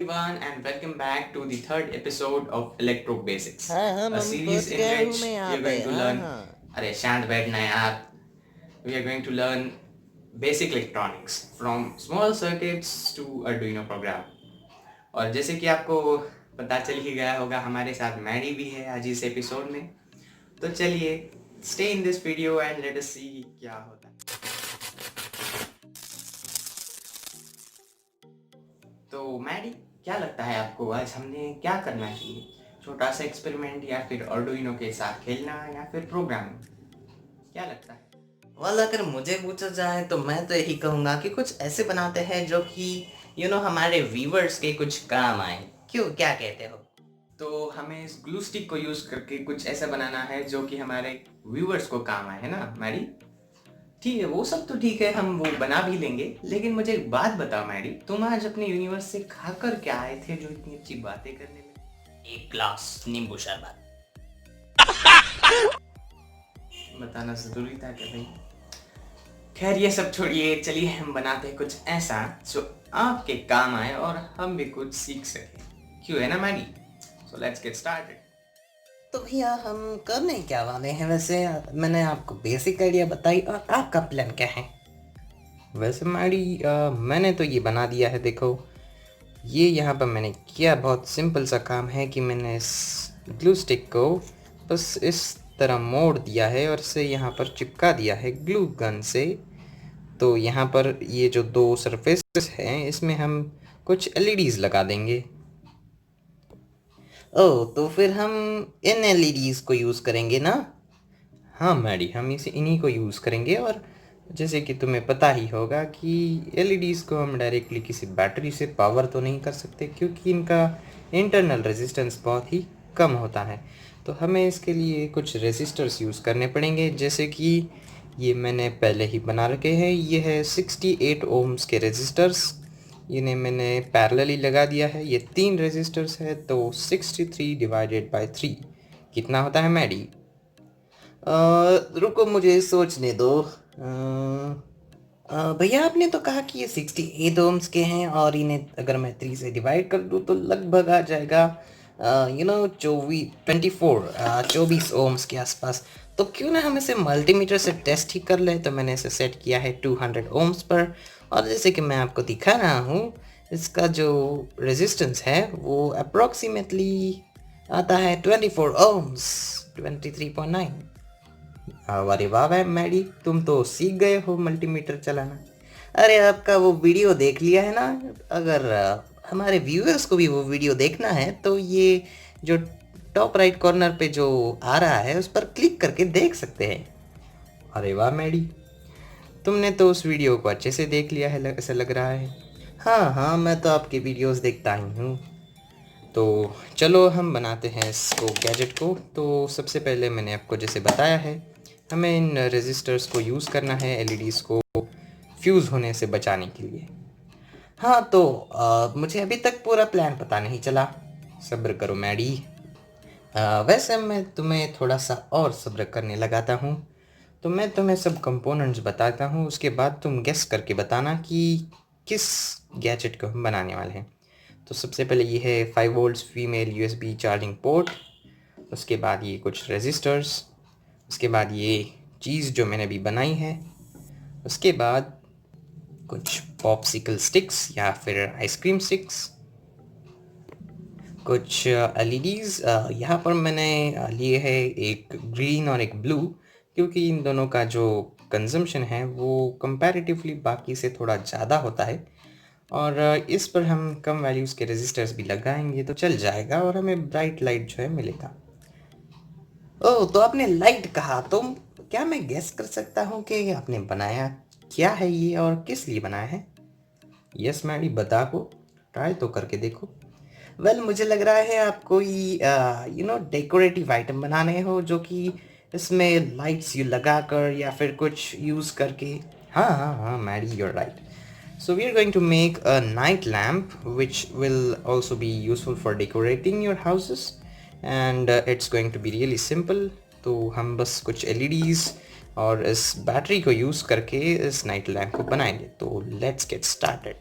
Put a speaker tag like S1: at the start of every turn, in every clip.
S1: Everyone and welcome back to the third episode of Electro Basics,
S2: हाँ हाँ
S1: a
S2: mummy
S1: series
S2: पहुंच
S1: in
S2: गया हूँ
S1: which
S2: मैं
S1: we
S2: यहाँ
S1: are
S2: पे
S1: going to
S2: हाँ
S1: learn.
S2: हाँ
S1: अरे शांत बैठना यार. We are going to learn basic electronics from small circuits to Arduino program. और जैसे कि आपको पता चल ही गया होगा, हमारे साथ मैडी भी है आज इस एपिसोड में. तो चलिए, stay in this video and let us see क्या होता है. तो मैडी, क्या लगता है आपको आज हमने क्या करना चाहिए? छोटा सा एक्सपेरिमेंट या फिर आर्डुइनो के साथ खेलना या फिर प्रोग्रामिंग, क्या लगता है?
S2: अगर मुझे पूछा जाए तो मैं तो यही कहूँगा कि कुछ ऐसे बनाते हैं जो कि हमारे व्यूवर्स के कुछ काम आए। क्यों, क्या कहते हो?
S1: तो हमें इस ग्लू स्टिक को यूज करके कुछ ऐसा बनाना है जो कि हमारे व्यूवर्स को काम आए, है ना मैडी? ठीक है, वो सब तो ठीक है, हम वो बना भी लेंगे, लेकिन मुझे एक बात बताओ मैडी, तुम आज अपने यूनिवर्स से खाकर क्या आए थे जो इतनी अच्छी बातें करने लगे?
S2: एक ग्लास नींबू शरबत।
S1: बताना जरूरी था क्या भाई? खैर ये सब छोड़िए, चलिए हम बनाते हैं कुछ ऐसा जो आपके काम आए और हम भी कुछ सीख सके। क्यों, है ना Maddy? So let's get started.
S2: तो भैया हम करने क्या वाले हैं? वैसे मैंने आपको बेसिक आइडिया बताई और आपका प्लान क्या है?
S3: वैसे मैडी मैंने तो ये बना दिया है, देखो ये यहाँ पर मैंने किया बहुत सिंपल सा काम है कि मैंने इस ग्लू स्टिक को बस इस तरह मोड़ दिया है और इसे यहाँ पर चिपका दिया है ग्लू गन से। तो यहाँ पर ये जो दो सरफेसेस हैं इसमें हम कुछ एलईडीज़ लगा देंगे।
S2: ओह, तो फिर हम इन एलईडीज को यूज़ करेंगे ना?
S3: हाँ मैडी, हम इसे इन्हीं को यूज़ करेंगे। और जैसे कि तुम्हें पता ही होगा कि एलईडीज़ को हम डायरेक्टली किसी बैटरी से पावर तो नहीं कर सकते क्योंकि इनका इंटरनल रेजिस्टेंस बहुत ही कम होता है। तो हमें इसके लिए कुछ रेजिस्टर्स यूज़ करने पड़ेंगे, जैसे कि ये मैंने पहले ही बना रखे हैं। ये है 68 ओम्स के रेजिस्टर्स, इन्हें मैंने पैरेलली लगा दिया है। ये 3 रेजिस्टर्स है, तो 63 डिवाइडेड बाय 3 कितना होता है मैडी?
S2: रुको मुझे सोचने दो। भैया आपने तो कहा कि ये 68 ओम्स के हैं और इन्हें अगर मैं 3 से डिवाइड कर दूँ तो लगभग आ जाएगा 24 ओम्स के आसपास। तो क्यों ना हम इसे मल्टीमीटर से टेस्ट ही कर लें। तो मैंने इसे सेट किया है 200 ओम्स पर और जैसे कि मैं आपको दिखा रहा हूँ इसका जो रेजिस्टेंस है वो अप्रोक्सीमेटली आता है 24 ओम्स, 23.9।
S3: अरे वाह वाह मैडी, तुम तो सीख गए हो मल्टीमीटर चलाना।
S2: अरे आपका वो वीडियो देख लिया है ना? अगर हमारे व्यूअर्स को भी वो वीडियो देखना है तो ये जो टॉप राइट कॉर्नर पे जो आ रहा है उस पर क्लिक करके देख सकते हैं।
S3: अरे वाह मैडी, तुमने तो उस वीडियो को अच्छे से देख लिया है, ऐसा लग रहा है।
S2: हाँ हाँ, मैं तो आपके वीडियोस देखता ही हूँ।
S3: तो चलो हम बनाते हैं इसको, गैजेट को। तो सबसे पहले मैंने आपको जैसे बताया है, हमें इन रेजिस्टर्स को यूज़ करना है एलईडीज़ को फ्यूज़ होने से बचाने के लिए।
S2: हाँ तो मुझे अभी तक पूरा प्लान पता नहीं चला।
S3: सब्र करो मैडी।
S2: वैसे मैं तुम्हें थोड़ा सा और सब्र करने लगाता हूँ।
S3: तो मैं तुम्हें सब कंपोनेंट्स बताता हूँ, उसके बाद तुम गेस करके बताना कि किस गैजेट को हम बनाने वाले हैं। तो सबसे पहले ये है 5 volts female USB charging port. उसके बाद ये कुछ रेजिस्टर्स। उसके बाद ये चीज़ जो मैंने अभी बनाई है। उसके बाद कुछ पॉप्सिकल स्टिक्स या फिर आइसक्रीम स्टिक्स। कुछ एलईडीज़, यहाँ पर मैंने लिए है एक ग्रीन और एक ब्लू, क्योंकि इन दोनों का जो कंजम्पशन है वो कंपैरेटिवली बाकी से थोड़ा ज़्यादा होता है। और इस पर हम कम वैल्यूज़ के रेजिस्टर्स भी लगाएंगे तो चल जाएगा और हमें ब्राइट लाइट जो है मिलेगा।
S2: ओह, तो आपने लाइट कहा, तो क्या मैं गेस कर सकता हूँ कि आपने बनाया क्या है ये और किस लिए बनाया है?
S3: यस मैडी, बता को ट्राई तो करके देखो।
S2: वेल मुझे लग रहा है आप कोई डेकोरेटिव आइटम बनाने हो जो कि इसमें लाइट्स यू लगा कर या फिर कुछ यूज़ करके।
S3: हाँ हाँ हाँ Maddie, you're right. So we are going to make a night lamp which will also be useful for decorating your houses, and it's going to be really simple. तो हम बस कुछ LEDs और इस बैटरी को यूज़ करके इस night lamp को बनाएंगे। तो लेट्स गेट स्टार्टेड।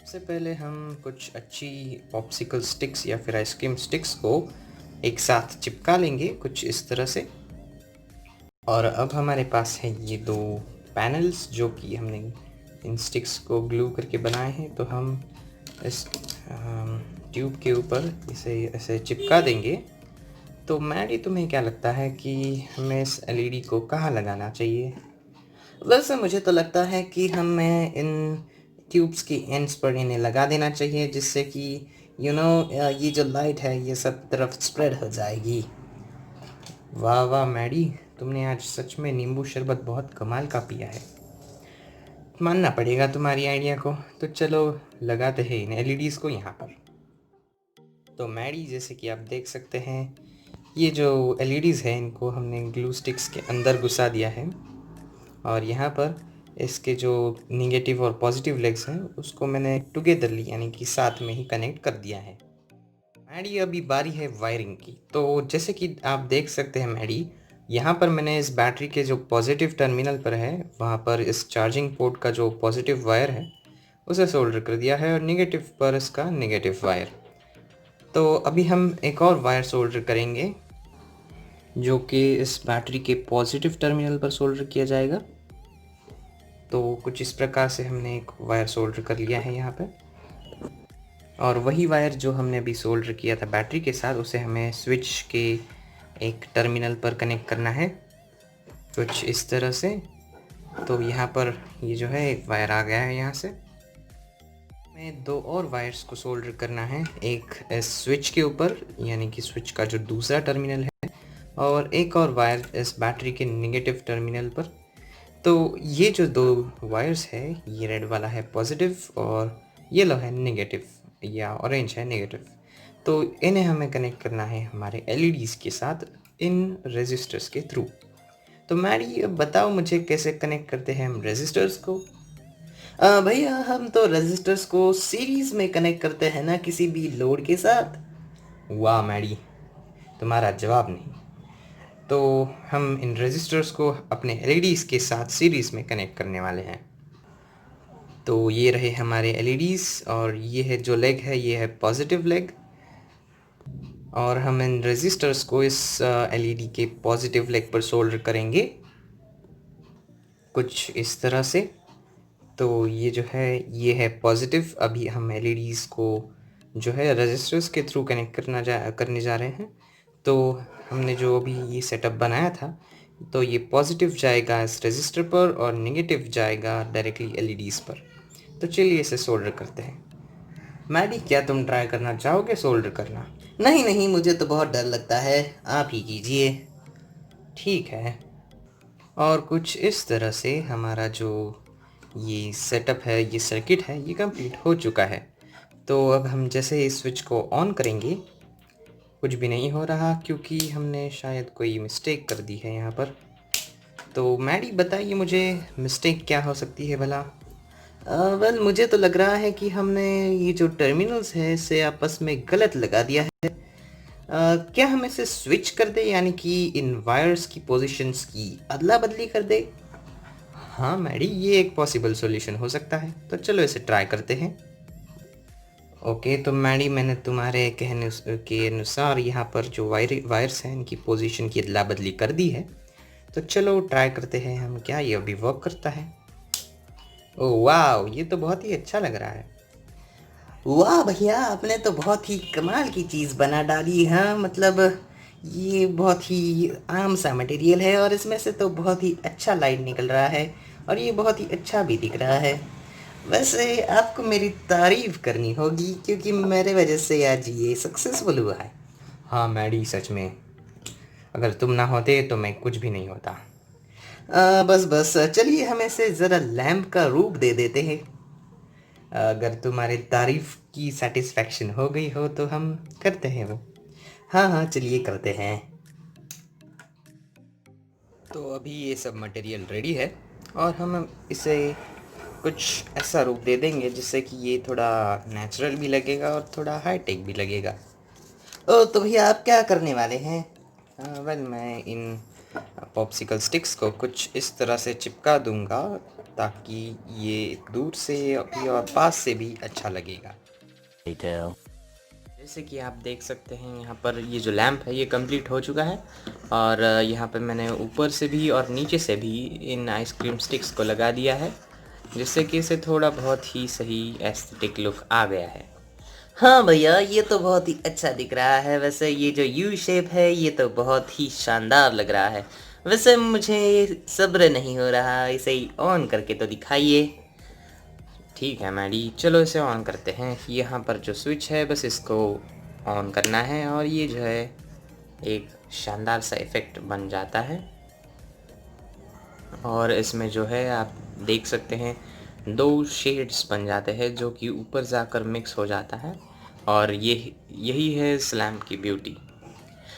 S3: सबसे पहले हम कुछ अच्छी पॉप्सिकल स्टिक्स या फिर आइसक्रीम स्टिक्स को एक साथ चिपका लेंगे कुछ इस तरह से। और अब हमारे पास है ये दो पैनल्स जो कि हमने इन स्टिक्स को ग्लू करके बनाए हैं। तो हम इस ट्यूब के ऊपर इसे ऐसे चिपका देंगे। तो मैडी, तुम्हें क्या लगता है कि हमें इस एलईडी को कहाँ लगाना चाहिए?
S2: वैसे मुझे तो लगता है कि हमें इन ट्यूब्स की एंड्स पर इन्हें लगा देना चाहिए, जिससे कि ये जो लाइट है ये सब तरफ स्प्रेड हो जाएगी।
S3: वाह वाह मैडी, तुमने आज सच में नींबू शरबत बहुत कमाल का पिया है। मानना पड़ेगा तुम्हारी आइडिया को। तो चलो लगाते हैं इन एलईडीज़ को यहाँ पर। तो मैडी, जैसे कि आप देख सकते हैं, ये जो एलईडीज़ हैं इनको हमने ग्लू स्टिक्स के अंदर घुसा दिया है। और यहाँ पर इसके जो निगेटिव और पॉजिटिव लेग्स हैं उसको मैंने टुगेदरली यानी कि साथ में ही कनेक्ट कर दिया है। मैडी, अभी बारी है वायरिंग की। तो जैसे कि आप देख सकते हैं मैडी, यहाँ पर मैंने इस बैटरी के जो पॉजिटिव टर्मिनल पर है वहाँ पर इस चार्जिंग पोर्ट का जो पॉजिटिव वायर है उसे सोल्डर कर दिया है और निगेटिव पर इसका निगेटिव वायर। तो अभी हम एक और वायर सोल्डर करेंगे जो कि इस बैटरी के पॉजिटिव टर्मिनल पर सोल्डर किया जाएगा। तो कुछ इस प्रकार से हमने एक वायर सोल्डर कर लिया है यहाँ पे। और वही वायर जो हमने अभी सोल्डर किया था बैटरी के साथ उसे हमें स्विच के एक टर्मिनल पर कनेक्ट करना है कुछ इस तरह से। तो यहाँ पर ये जो है एक वायर आ गया है यहाँ से। हमें दो और वायर्स को सोल्डर करना है, एक इस स्विच के ऊपर यानी कि स्विच का जो दूसरा टर्मिनल है, और एक और वायर इस बैटरी के नेगेटिव टर्मिनल पर। तो ये जो दो वायर्स है, ये रेड वाला है पॉजिटिव और येलो है नेगेटिव या ऑरेंज है नेगेटिव। तो इन्हें हमें कनेक्ट करना है हमारे एलईडीज़ के साथ इन रेजिस्टर्स के थ्रू। तो मैडी, अब बताओ मुझे कैसे कनेक्ट करते हैं हम रेजिस्टर्स को?
S2: भैया, हम तो रेजिस्टर्स को सीरीज में कनेक्ट करते हैं ना, किसी भी लोड के साथ।
S3: वाह मैडी, तुम्हारा जवाब नहीं। तो हम इन रेजिस्टर्स को अपने एलईडीज़ के साथ सीरीज़ में कनेक्ट करने वाले हैं। तो ये रहे हमारे एलईडीज़ और ये है जो लेग है ये है पॉजिटिव लेग। और हम इन रेजिस्टर्स को इस एलईडी के पॉजिटिव लेग पर सोल्डर करेंगे कुछ इस तरह से। तो ये जो है ये है पॉजिटिव। अभी हम एलईडीज़ को जो है रेजिस्टर्स के थ्रू कनेक्ट करने जा रहे हैं। तो हमने जो अभी ये सेटअप बनाया था, तो ये पॉजिटिव जाएगा इस रेजिस्टर पर और नेगेटिव जाएगा डायरेक्टली एलईडीज़ पर। तो चलिए इसे सोल्डर करते हैं। मैडी, क्या तुम ट्राई करना चाहोगे सोल्डर करना?
S2: नहीं नहीं, मुझे तो बहुत डर लगता है, आप ही कीजिए।
S3: ठीक है। और कुछ इस तरह से हमारा जो ये सेटअप है, ये सर्किट है, ये कंप्लीट हो चुका है। तो अब हम जैसे इस स्विच को ऑन करेंगे, कुछ भी नहीं हो रहा क्योंकि हमने शायद कोई मिस्टेक कर दी है यहाँ पर। तो मैडी, बताइए मुझे मिस्टेक क्या हो सकती है भला?
S2: वेल, मुझे तो लग रहा है कि हमने ये जो टर्मिनल्स है इसे आपस में गलत लगा दिया है। क्या हम इसे स्विच कर दे, यानी कि इन वायर्स की पोजीशंस की अदला बदली कर दे?
S3: हाँ मैडी, ये एक पॉसिबल सॉल्यूशन हो सकता है। तो चलो इसे ट्राई करते हैं। ओके, तो मैडी, मैंने तुम्हारे कहने के अनुसार यहाँ पर जो वायर्स हैं इनकी पोजीशन की अदला बदली कर दी है। तो चलो ट्राई करते हैं हम, क्या ये अभी वर्क करता है? ओह वाह, ये तो बहुत ही अच्छा लग रहा है।
S2: वाह भैया, आपने तो बहुत ही कमाल की चीज़ बना डाली। हाँ, मतलब ये बहुत ही आम सा मटेरियल है और इसमें से तो बहुत ही अच्छा लाइट निकल रहा है और ये बहुत ही अच्छा भी दिख रहा है। वैसे आपको मेरी तारीफ़ करनी होगी क्योंकि मेरे वजह से आज ये सक्सेसफुल हुआ है।
S3: हाँ मैडी, सच में अगर तुम ना होते तो मैं कुछ भी नहीं होता।
S2: बस बस, चलिए हम इसे ज़रा लैम्प का रूप दे देते हैं।
S3: अगर तुम्हारी तारीफ की सेटिस्फैक्शन हो गई हो तो हम करते हैं वो।
S2: हाँ हाँ, चलिए करते हैं।
S3: तो अभी ये सब मटेरियल रेडी है और हम इसे कुछ ऐसा रूप दे देंगे जिससे कि ये थोड़ा नेचुरल भी लगेगा और थोड़ा हाईटेक भी लगेगा।
S2: ओ, तो भैया आप क्या करने वाले हैं?
S3: वेल, मैं इन पॉप्सिकल स्टिक्स को कुछ इस तरह से चिपका दूंगा ताकि ये दूर से भी और पास से भी अच्छा लगेगा।
S2: जैसे कि आप देख सकते हैं यहाँ पर ये जो लैंप है ये कंप्लीट हो चुका है और यहाँ पर मैंने ऊपर से भी और नीचे से भी इन आइसक्रीम स्टिक्स को लगा दिया है, जिससे कि इसे थोड़ा बहुत ही सही एस्थेटिक लुक आ गया है। हाँ भैया, ये तो बहुत ही अच्छा दिख रहा है। वैसे ये जो यू शेप है ये तो बहुत ही शानदार लग रहा है। वैसे मुझे सब्र नहीं हो रहा, इसे ही ऑन करके तो दिखाइए। ठीक है मैडी, चलो इसे ऑन करते हैं। यहाँ पर जो स्विच है बस इसको ऑन करना है और ये जो है एक शानदार सा इफ़ेक्ट बन जाता है। और इसमें जो है आप देख सकते हैं 2 शेड्स बन जाते हैं जो कि ऊपर जाकर मिक्स हो जाता है और यही है इस लैम्प की ब्यूटी।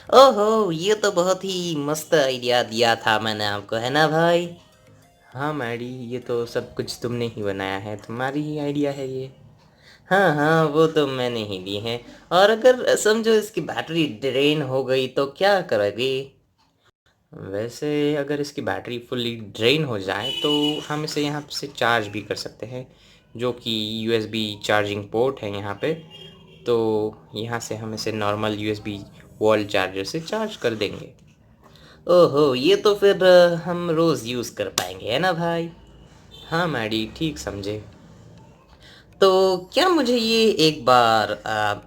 S2: ओहो, ये तो बहुत ही मस्त आइडिया दिया था मैंने आपको, है ना भाई? हाँ मैडी, ये तो सब कुछ तुमने ही बनाया है, तुम्हारी ही आइडिया है ये। हाँ हाँ, वो तो मैंने ही दी है। और अगर समझो इसकी बैटरी ड्रेन हो गई तो क्या करोगे? वैसे अगर इसकी बैटरी फुल्ली ड्रेन हो जाए तो हम इसे यहाँ से चार्ज भी कर सकते हैं, जो कि यूएसबी चार्जिंग पोर्ट है यहाँ पे। तो यहाँ से हम इसे नॉर्मल यूएसबी वॉल चार्जर से चार्ज कर देंगे। ओहो, ये तो फिर हम रोज़ यूज़ कर पाएंगे, है ना भाई? हाँ मैडी, ठीक समझे। तो क्या मुझे ये एक बार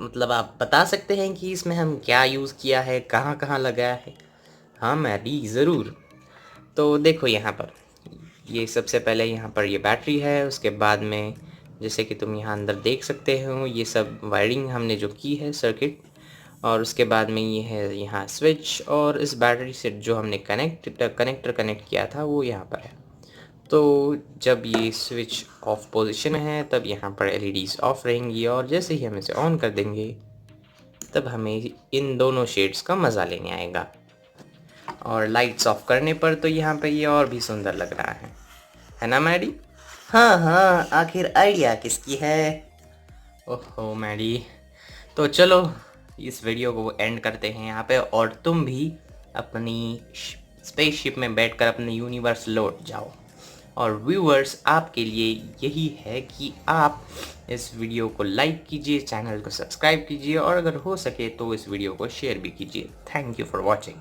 S2: मतलब आप बता सकते हैं कि इसमें हम क्या यूज़ किया है, कहाँ कहाँ लगाया है? हाँ मैडी, ज़रूर। तो देखो यहाँ पर, ये सबसे पहले यहाँ पर ये बैटरी है, उसके बाद में जैसे कि तुम यहाँ अंदर देख सकते हो ये सब वायरिंग हमने जो की है सर्किट, और उसके बाद में ये है यहाँ स्विच, और इस बैटरी से जो हमने कनेक्टर कनेक्ट किया था वो यहाँ पर है। तो जब ये स्विच ऑफ पोजीशन में है तब यहाँ पर एलईडीज ऑफ रहेंगी और जैसे ही हम इसे ऑन कर देंगे तब हमें इन दोनों शेड्स का मज़ा लेने आएगा। और लाइट्स ऑफ करने पर तो यहाँ पे ये और भी सुंदर लग रहा है ना मैडी? हाँ हाँ, आखिर आइडिया किसकी है? ओहो मैडी, तो चलो इस वीडियो को एंड करते हैं यहाँ पे, और तुम भी अपनी स्पेसशिप में बैठकर अपने यूनिवर्स लौट जाओ। और व्यूअर्स, आपके लिए यही है कि आप इस वीडियो को लाइक कीजिए, चैनल को सब्सक्राइब कीजिए और अगर हो सके तो इस वीडियो को शेयर भी कीजिए। Thank you for watching.